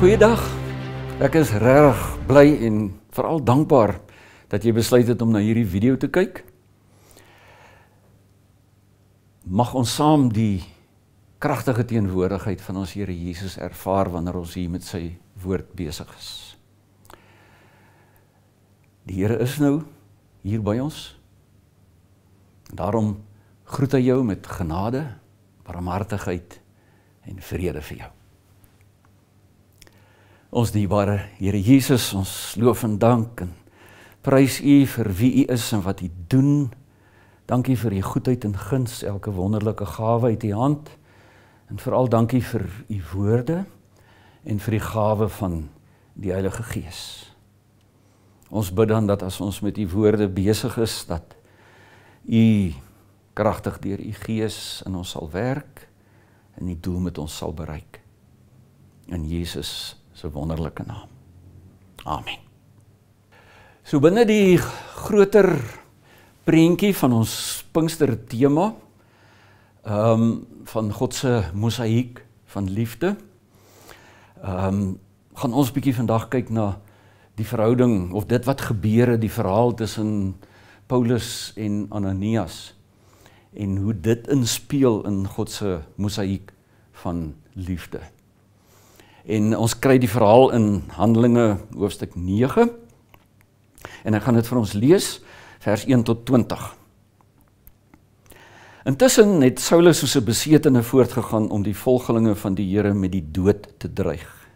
Goeiedag, ek is regtig bly en veral dankbaar dat jy besluit het om na hierdie video te kyk. Mag ons saam die kragtige teenwoordigheid van ons Here Jesus ervaar wanneer ons hier met sy woord besig is. Die Here is nou hier by ons. Daarom groet hy jou met genade, barmhartigheid en vrede vir jou. Ons dierbare Here Jesus, ons loof en dank en prys U vir wie U is en wat U doen. Dankie vir U goedheid en guns, elke wonderlike gawe uit U hand. En veral dankie vir U woorde en vir die gawe van die Heilige Gees. Ons bid dan dat as ons met U woorde besig is, dat U kragtig deur U Gees in ons sal werk en die doel met ons sal bereik. In Jesus se wonderlike naam. Amen. So binne die groter prentjie van ons Pinkster tema, van God se mosaïek van liefde, gaan ons bietjie vandag kyk na die verhouding, of dit wat gebeur het, die verhaal tussen Paulus en Ananias, en hoe dit inspeel in God se mosaïek van liefde. En ons kry die verhaal in Handelinge hoofstuk 9, en ek gaan dit vir ons lees, vers 1 tot 20. Intussen het Saulus soos 'n besetene voortgegaan om die volgelinge van die Here met die dood te dreig.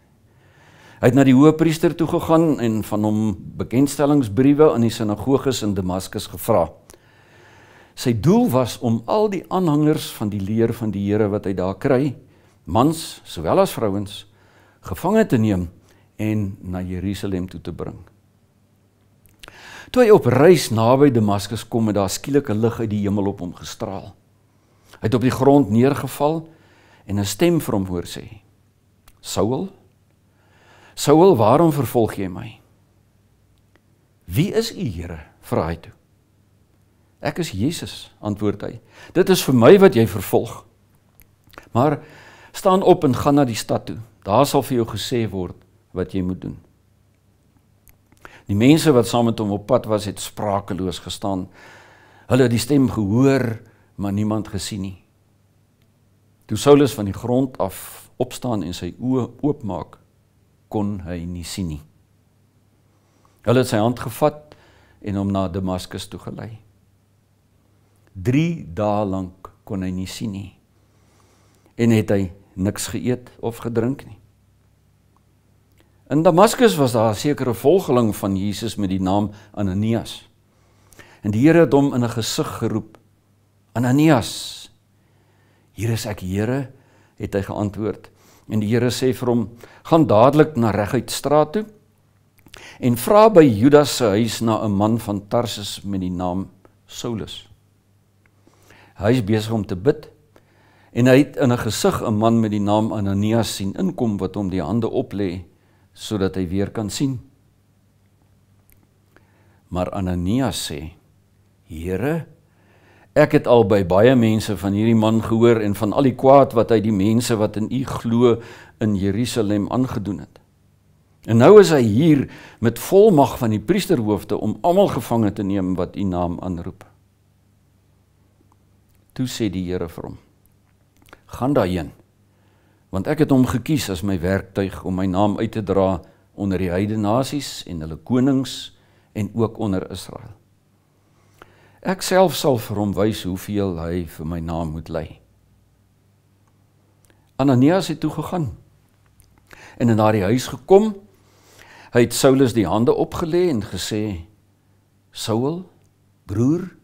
Hy het na die hoëpriester toe gegaan en van hom bekendstellingsbriewe aan die sinagoges in Damaskus gevra. Sy doel was om al die aanhangers van die leer van die Here wat hy daar kry, mans sowel as vrouens, gevange te neem en na Jerusalem toe te bring. Toe hy op reis naby Damaskus kom, het daar skielik 'n lig uit die hemel op hom gestraal. Hy het op die grond neergeval en 'n stem vir hom hoor sê: Saul, Saul, waarom vervolg jy my? Wie is U, Here? Vra hy toe. Ek is Jesus, antwoord hy. Dit is vir my wat jy vervolg. Maar staan op en gaan na die stad toe. Daar sal vir jou gesê word wat jy moet doen. Die mense wat saam met hom op pad was, het sprakeloos gestaan. Hulle het die stem gehoor, maar niemand gesien nie. Toe Saulus van die grond af opstaan en sy oë oopmaak, kon hy nie sien nie. Hulle het sy hand gevat en hom na Damaskus toe gelei. 3 dae lank kon hy nie sien nie. En het hy niks geëet of gedrink nie. In Damaskus was daar 'n sekere volgeling van Jesus met die naam Ananias. En die Here het hom in 'n gesig geroep. Ananias. Hier is ek, Here, het hy geantwoord. En die Here sê vir hom, gaan dadelik na reguit straat toe en vra by Judas se huis na 'n man van Tarsus met die naam Saulus. Hy is besig om te bid. En hy het in 'n gesig 'n man met die naam Ananias sien inkom wat hom die hande oplê, sodat hy weer kan sien. Maar Ananias sê, Here, ek het al by baie mense van hierdie man gehoor en van al die kwaad wat hy die mense wat in U glo in Jerusalem aangedoen het. En nou is hy hier met volmag van die priesterhoofde om almal gevange te neem wat U naam aanroep. Toe sê die Here vir hom, gaan daarheen, want ek het hom gekies as my werktuig om my naam uit te dra onder die heidene nasies en hulle konings en ook onder Israel. Ek self sal vir hom wys hoeveel hy vir my naam moet ly. Ananias het toe gegaan en in daardie huis gekom. Hy het Saulus die hande opgelê en gesê, Saul, broer,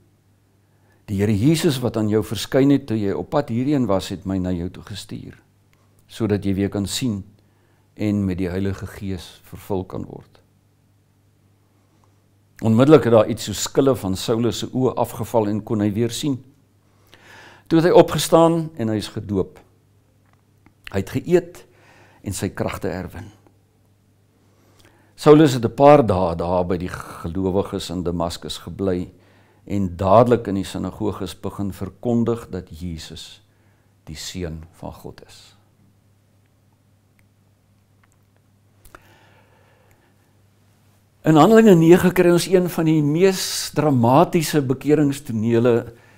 die Here Jesus wat aan jou verskyn het toe jy op pad hierheen was, het my na jou toe gestuur, sodat jy weer kan sien en met die Heilige Gees vervul kan word. Onmiddellik het daar iets so skille van Saulus se oë afgeval en kon hy weer sien. Toe het hy opgestaan en hy is gedoop. Hy het geëet en sy kragte herwin. Saulus het 'n paar dae daar by die gelowiges in Damaskus gebly en dadelik in die sinagoges begin verkondig dat Jesus die Seun van God is. In Handelinge 9 kry ons een van die mees dramatiese bekeringstonele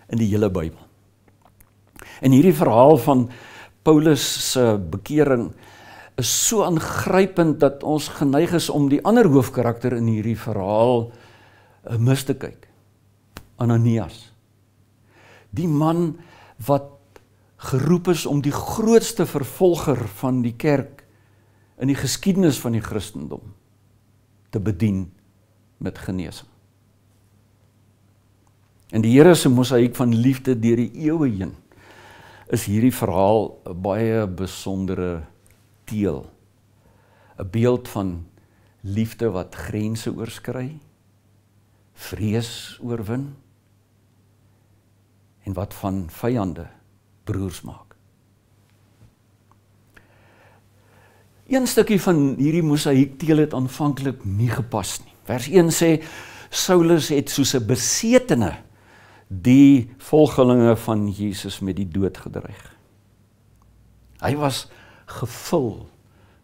in die hele Bybel. En hierdie verhaal van Paulus se bekering is so aangrypend dat ons geneig is om die ander hoofkarakter in hierdie verhaal mis te kyk. Ananias. Die man wat geroep is om die grootste vervolger van die kerk in die geskiedenis van die Christendom te bedien met genesing. En die Here se mosaïek van liefde deur die eeue heen is hierdie verhaal 'n baie besondere teel. 'n Beeld van liefde wat grense oorskry, vrees oorwin en wat van vyande broers maak. Een stukkie van hierdie mosaïekteel het aanvanklik nie gepas nie. Vers 1 sê, Saulus het soos 'n besetene die volgelinge van Jesus met die dood gedreig. Hy was gevul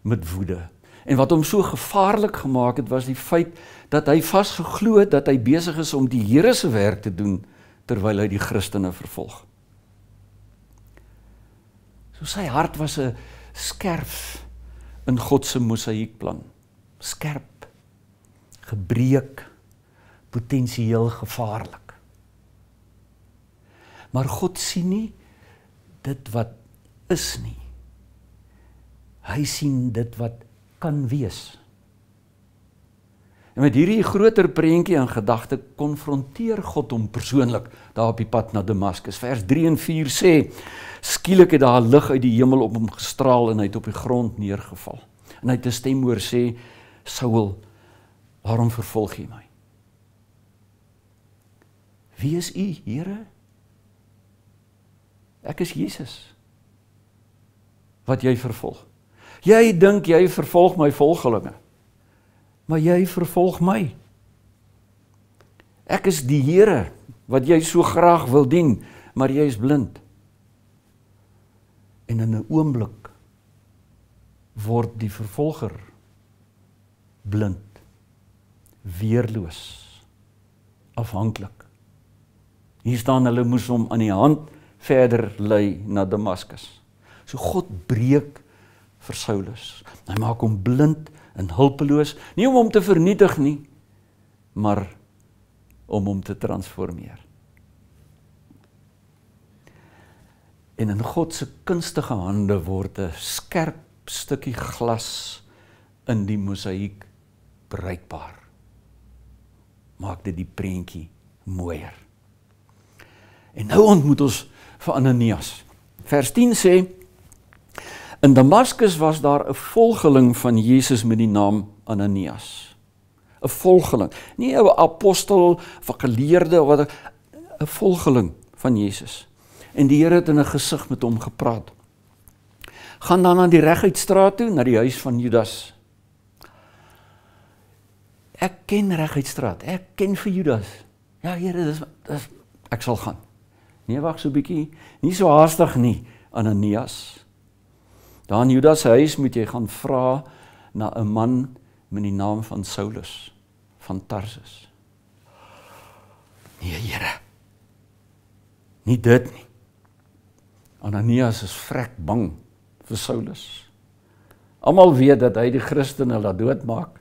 met woede. En wat hom so gevaarlik gemaak het, was die feit dat hy vasgeglo het dat hy besig is om die Here se werk te doen, terwyl hy die Christene vervolg. So sy hart was 'n skerf in God se mosaïekplan. Skerp, gebreek, potensieel gevaarlik. Maar God sien nie dit wat is nie. Hy sien dit wat kan wees. En met hierdie groter prentjie in gedagte konfronteer God hom persoonlik daar op die pad na Damaskus. Vers 3 en 4 sê, skielik het daar lig uit die hemel op hom gestraal en hy het op die grond neergeval. En hy het 'n stem hoor sê, Saul, waarom vervolg jy my? Wie is u, Here? Ek is Jesus, wat jy vervolg. Jy dink jy vervolg my volgelinge, maar jy vervolg my. Ek is die Here, wat jy so graag wil dien, maar jy is blind. En in 'n oomblik word die vervolger blind, weerloos, afhanklik. Hier staan hulle moes hom aan die hand verder lei na Damaskus. So God breek vir Saulus. Hy maak hom blind en hulpeloos, nie om hom te vernietig nie, maar om hom te transformeer. En in God se kunstige hande word 'n skerp stukkie glas in die mosaïek bruikbaar. Maak dit die prentjie mooier. En nou ontmoet ons vir Ananias. Vers 10 sê, in Damaskus was daar 'n volgeling van Jesus met die naam Ananias. 'n Volgeling, nie 'n apostel of 'n geleerde of wat, 'n volgeling van Jesus. En die Here het in 'n gesig met hom gepraat. Gaan dan aan die Reguitstraat toe, na die huis van Judas. Ek ken Reguitstraat, ek ken vir Judas. Ja, Here, ek sal gaan. Nee, wag so 'n bietjie, nie so haastig nie, Ananias. Daar in Judas se huis moet jy gaan vra na 'n man met die naam van Saulus, van Tarsus. Nee, Here, nie dit nie. Ananias is vrek bang vir Saulus. Almal weet dat hy die Christene laat doodmaak.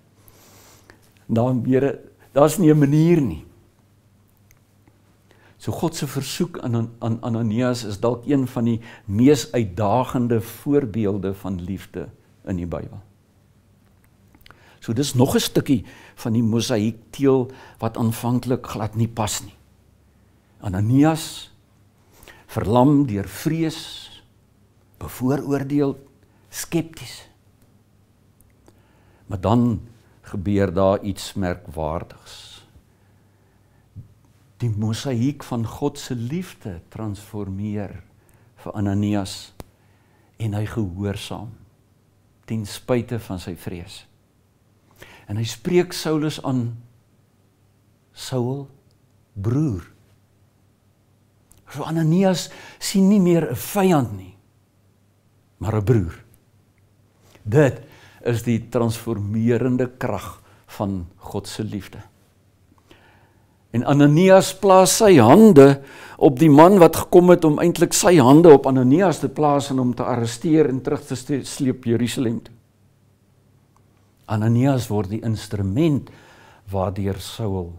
Dan Here, daar's nie 'n manier nie. So God se versoek aan Ananias is dalk een van die mees uitdagende voorbeelde van liefde in die Bybel. So dis nog 'n stukkie van die mosaïekteel wat aanvanklik glad nie pas nie. Ananias, verlam deur vrees, bevooroordeel, skepties. Maar dan gebeur daar iets merkwaardigs. Die mosaïek van God se liefde transformeer vir Ananias en hy gehoorsaam ten spyte van sy vrees. En hy spreek Saulus aan, Saul, broer. So Ananias sien nie meer 'n vyand nie, maar 'n broer. Dit is die transformerende krag van God se liefde. En Ananias plaas sy hande op die man wat gekom het om eintlik sy hande op Ananias te plaas en hom te arresteer en terug te sleep Jerusalem toe. Ananias word die instrument waardeur Saul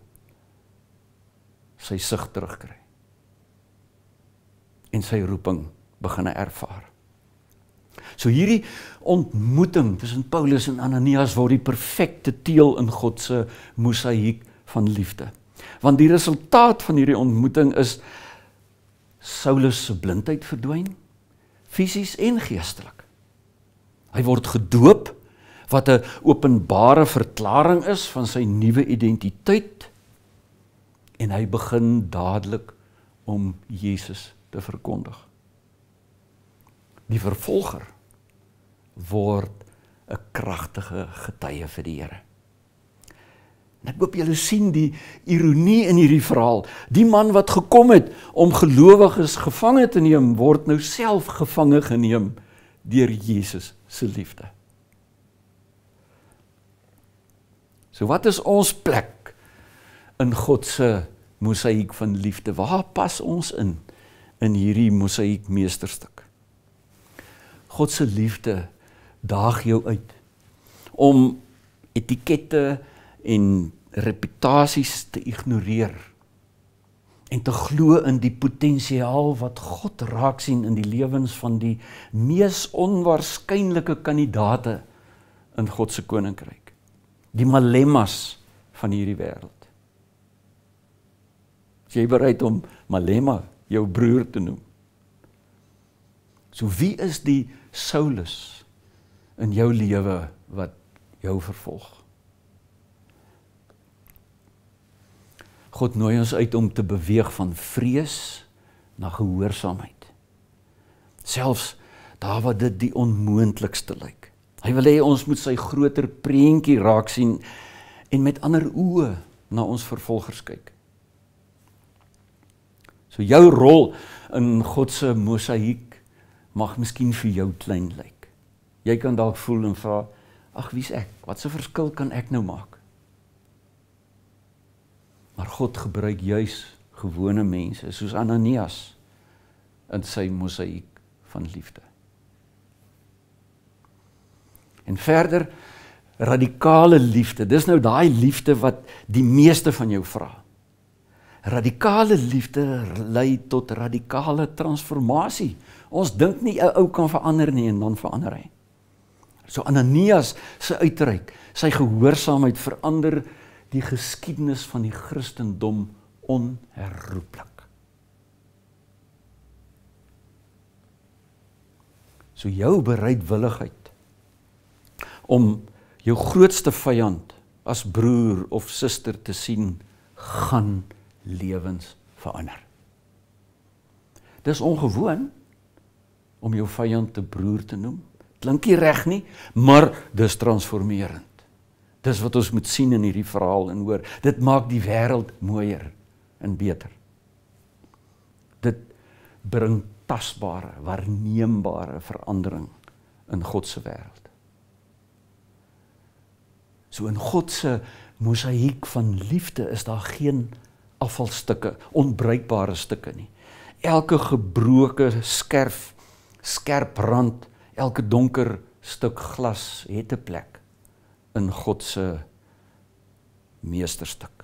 sy sig terugkry en sy roeping begin ervaar. So hierdie ontmoeting tussen Paulus en Ananias word die perfekte teel in God se mosaïek van liefde. Want die resultaat van hierdie ontmoeting is Saulus se blindheid verdwyn, fisies en geestelik. Hy word gedoop, wat 'n openbare verklaring is van sy nuwe identiteit, en hy begin dadelik om Jesus te verkondig. Die vervolger word 'n kragtige getuie vir die Here. En ek hoop julle sien die ironie in hierdie verhaal. Die man wat gekom het om gelowiges gevange te neem, word nou self gevange geneem deur Jesus se liefde. So wat is ons plek in God se mosaïek van liefde? Waar pas ons in hierdie mosaïek meesterstuk? God se liefde daag jou uit om etikette en reputasies te ignoreer en te glo in die potensiaal wat God raak sien in die lewens van die mees onwaarskynlike kandidate in God se koninkryk. Die Malemas van hierdie wêreld. Is jy bereid om Malema jou broer te noem? So wie is die Saulus in jou lewe wat jou vervolg? God nooi ons uit om te beweeg van vrees na gehoorsaamheid. Selfs daar waar dit die onmoontlikste lyk. Hy wil hê ons moet sy groter prentjie raak sien en met ander oë na ons vervolgers kyk. So jou rol in God se mosaïek mag miskien vir jou klein lyk. Jy kan dalk voel en vra, ag wie's ek? Wat 'n verskil kan ek nou maak? Maar God gebruik juis gewone mense, soos Ananias, in sy mosaïek van liefde. En verder, radikale liefde, dis nou daai liefde wat die meeste van jou vra. Radikale liefde lei tot radikale transformasie. Ons dink nie 'n ou kan verander nie en dan verander hy. So Ananias se uitreik, sy gehoorsaamheid verander die geskiedenis van die Christendom onherroepelik. So jou bereidwilligheid om jou grootste vyand as broer of suster te sien, gaan lewens verander. Dis ongewoon om jou vyand te broer te noem. Klink nie reg nie, maar dis transformerend. Dis wat ons moet sien in hierdie verhaal en hoor. Dit maak die wêreld mooier en beter. Dit bring tasbare, waarneembare verandering in God se wêreld. So in God se mosaïek van liefde is daar geen afvalstukke, onbruikbare stukke nie. Elke gebroke skerp rand, elke donker stuk glas het 'n plek in God se meesterstuk.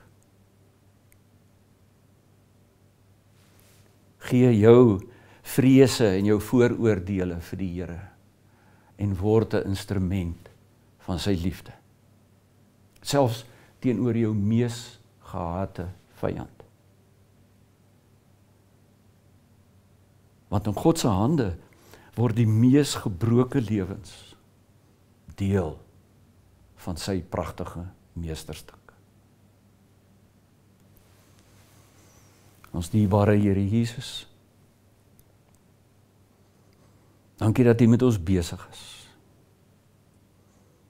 Gee jou vrese en jou vooroordeele vir die Here en word 'n instrument van sy liefde. Selfs teenoor jou mees gehate vyand. Want in God se hande word die mees gebroke lewens deel van sy pragtige meesterstuk. Ons dierbare Here Jesus, dankie dat U met ons besig is.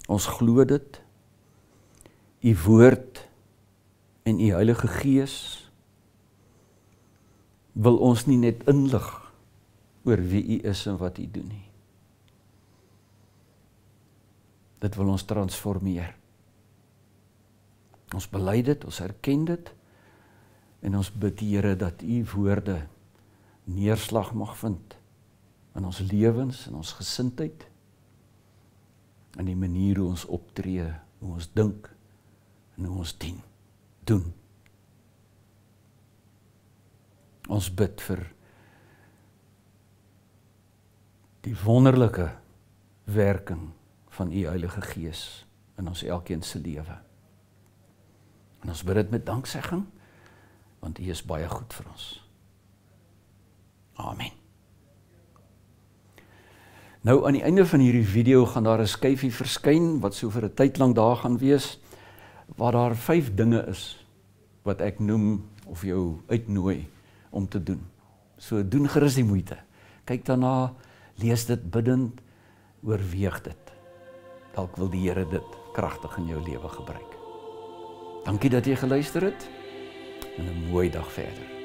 Ons glo dit, U woord en U Heilige Gees wil ons nie net inlig oor wie U is en wat U doen nie. Dit wil ons transformeer. Ons bely dit, ons erken dit, en ons bid Here dat U woorde neerslag mag vind in ons lewens, in ons gesindheid, in die manier hoe ons optree, hoe ons dink, en hoe ons doen. Ons bid vir die wonderlike werking van U Heilige Gees in ons elkeen se lewe. En ons bid dit met danksegging, want U is baie goed vir ons. Amen. Nou aan die einde van hierdie video gaan daar 'n skyfie verskyn wat so vir 'n tyd lank daar gaan wees, waar daar 5 dinge is wat ek noem of jou uitnooi om te doen. So doen gerus die moeite. Kyk daarna, lees dit bidend, oorweeg dit. Dalk wil die Here dit kragtig in jou lewe gebruik. Dankie dat jy geluister het en 'n mooi dag verder.